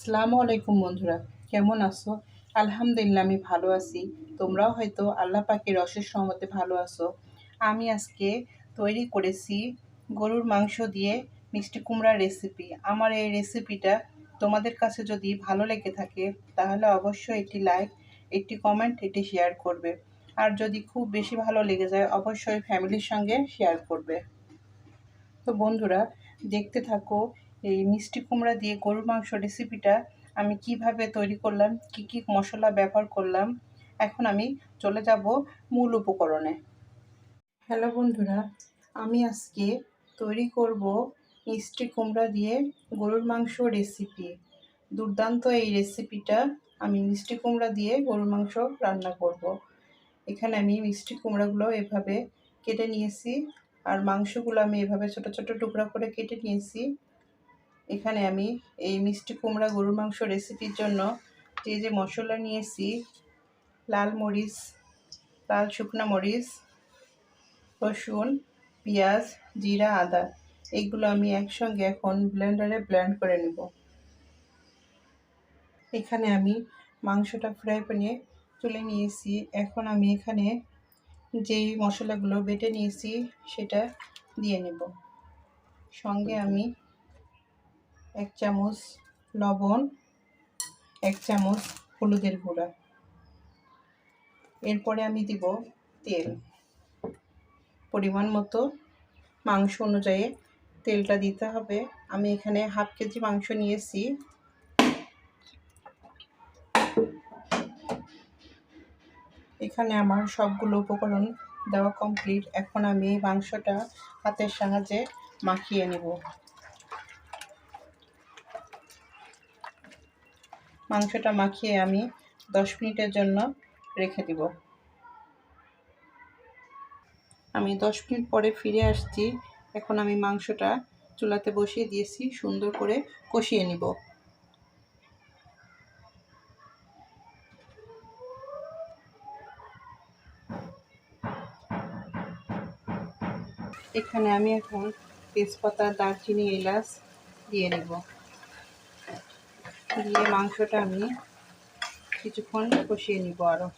আসসালামু আলাইকুম বন্ধুরা, কেমন আছো? আলহামদুলিল্লাহ আমি ভালো আছি। তোমরাও হয়তো আল্লাহ পাকের অশেষ রহমতে ভালো আছো। আমি আজকে তৈরি করেছি গরুর মাংস দিয়ে মিষ্টি কুমড়ার রেসিপি। আমার এই রেসিপিটা তোমাদের কাছে যদি ভালো লেগে থাকে তাহলে অবশ্যই একটি লাইক, একটি কমেন্ট, একটি শেয়ার করবে। আর যদি খুব বেশি ভালো লেগে যায় অবশ্যই ফ্যামিলির সঙ্গে শেয়ার করবে। তো বন্ধুরা, দেখতে থাকো এই মিষ্টি কুমড়া দিয়ে গরুর মাংস রেসিপিটা আমি কিভাবে তৈরি করলাম, কি কি মশলা ব্যবহার করলাম। এখন আমি চলে যাব মূল উপকরণে। হ্যালো বন্ধুরা, আমি আজকে তৈরি করব মিষ্টি কুমড়া দিয়ে গরুর মাংস রেসিপি। দুর্দান্ত এই রেসিপিটা। আমি মিষ্টি কুমড়া দিয়ে গরুর মাংস রান্না করব। এখানে আমি মিষ্টি কুমড়াগুলো এভাবে কেটে নিয়েছি, আর মাংসগুলো আমি এভাবে ছোট ছোট টুকরা করে কেটে নিয়েছি। এখানে আমি এই মিষ্টি কুমড়া গরুর মাংস রেসিপির জন্য যে যে মশলা নিয়েছি, লাল মরিচ, লাল শুকনো মরিচ, রসুন, পেঁয়াজ, জিরা, আদা, এগুলো আমি একসঙ্গে এখন ব্লেন্ডারে ব্লেন্ড করে নেব। এখানে আমি মাংসটা ফ্রাই প্যানে তুলে নিয়েছি। এখন আমি এখানে যেই মশলাগুলো বেটে নিয়েছি সেটা দিয়ে নেব। সঙ্গে আমি 1 চামচ লবণ, 1 চামচ হলুদের গুঁড়া, এরপরে আমি দিব তেল। পরিমাণ মতো মাংস অনুযায়ী তেলটা দিতে হবে। আমি এখানে হাফ কেজি মাংস নিয়েছি। এখানে আমার সবগুলো উপকরণ দেওয়া কমপ্লিট। এখন আমি মাংসটা হাতের সাহায্যে মাখিয়ে নেব। মাংসটা মাখিয়ে আমি 10 মিনিটের জন্য রেখে দিব। আমি 10 মিনিট পরে ফিরে আসছি। এখন আমি মাংসটা চুলাতে বসিয়ে দিয়েছি, সুন্দর করে কষিয়ে নিব। এখানে আমি এখন তেজপাতা, দারচিনি, এলাচ দিয়ে নেব। দিয়ে মাংসটা আমি কিছুক্ষণ কষিয়ে নিব আরও।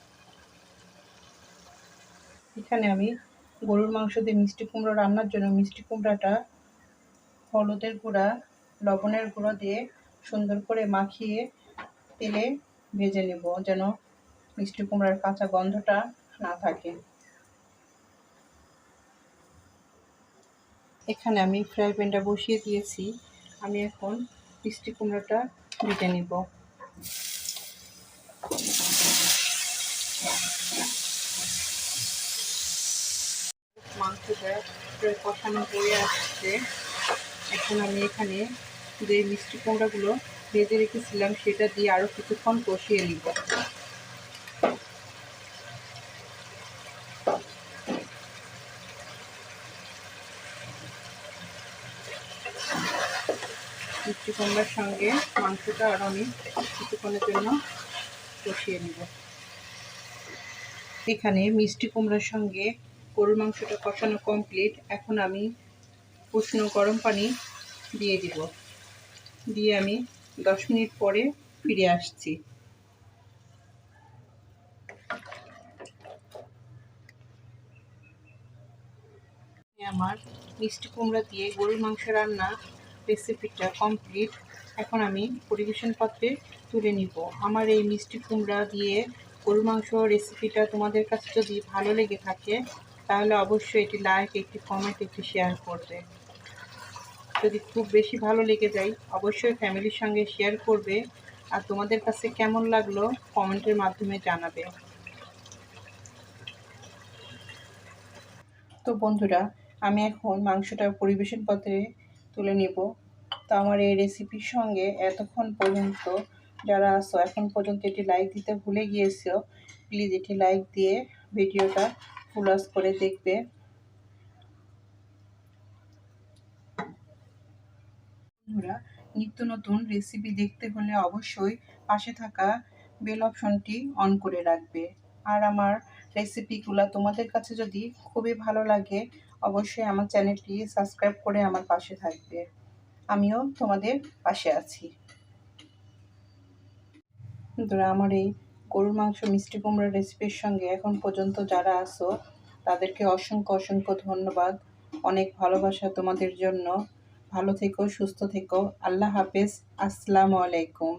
এখানে আমি গরুর মাংস দিয়ে মিষ্টি কুমড়ো রান্নার জন্য মিষ্টি কুমড়াটা হলুদের গুঁড়া, লবণের গুঁড়ো দিয়ে সুন্দর করে মাখিয়ে তেলে ভেজে নেব, যেন মিষ্টি কুমড়ার কাঁচা গন্ধটা না থাকে। এখানে আমি ফ্রাই প্যানটা বসিয়ে দিয়েছি। আমি এখন মিষ্টি কুমড়াটা ভেজে নেব। মাংসটা প্রায় কষানো হয়ে আসছে। এখন আমি এখানে যে মিষ্টি কুমড়াগুলো ভেজে রেখেছিলাম সেটা দিয়ে আরও কিছুক্ষণ কষিয়ে নিব। মিষ্টি কুমড়ার সঙ্গে মাংসটা আরও আমি কিছুক্ষণের জন্য কষিয়ে নিব। এখানে মিষ্টি কুমড়ার সঙ্গে গরুর মাংসটা কষানো কমপ্লিট। এখন আমি উষ্ণ গরম পানি দিয়ে দিব। দিয়ে আমি 10 মিনিট পরে ফিরে আসছি। আমার মিষ্টি কুমড়া দিয়ে গরুর মাংস রান্না রেসিপিটা কমপ্লিট। এখন আমি পরিবেশন পাত্রে তুলে নিব। আমার এই মিষ্টি কুমড়া দিয়ে গরুর মাংস রেসিপিটা তোমাদের কাছে যদি ভালো লেগে থাকে তাহলে অবশ্যই একটি লাইক, একটি কমেন্ট, একটি শেয়ার করবে। যদি খুব বেশি ভালো লেগে যায় অবশ্যই ফ্যামিলির সঙ্গে শেয়ার করবে। আর তোমাদের কাছে কেমন লাগলো কমেন্টের মাধ্যমে জানাবে। তো বন্ধুরা, আমি এখন মাংসটা পরিবেশন পাত্রে তুলে নেব। তো আমার এই রেসিপির সঙ্গে এতক্ষণ পর্যন্ত যারা আছো এখন পর্যন্ত এটি লাইক দিতে ভুলে গিয়েছো, প্লিজ এটি লাইক দিয়ে ভিডিওটা ফুল ওয়াচ করে দেখবে। বন্ধুরা, নিত্য নতুন রেসিপি দেখতে হলে অবশ্যই পাশে থাকা বেল অপশনটি অন করে রাখবে। আর আমার রেসিপিগুলো তোমাদের কাছে যদি খুবই ভালো লাগে অবশ্যই আমার চ্যানেলটি সাবস্ক্রাইব করে আমার পাশে থাকবে। আমিও তোমাদের পাশে আছি। বন্ধুরা, আমার এই গরুর মাংস মিষ্টি কুমড়ার রেসিপির সঙ্গে এখন পর্যন্ত যারা আছো তাদেরকে অসংখ্য অসংখ্য ধন্যবাদ। অনেক ভালোবাসা তোমাদের জন্য। ভালো থেকো, সুস্থ থেকো। আল্লাহ হাফেজ। আসসালামু আলাইকুম।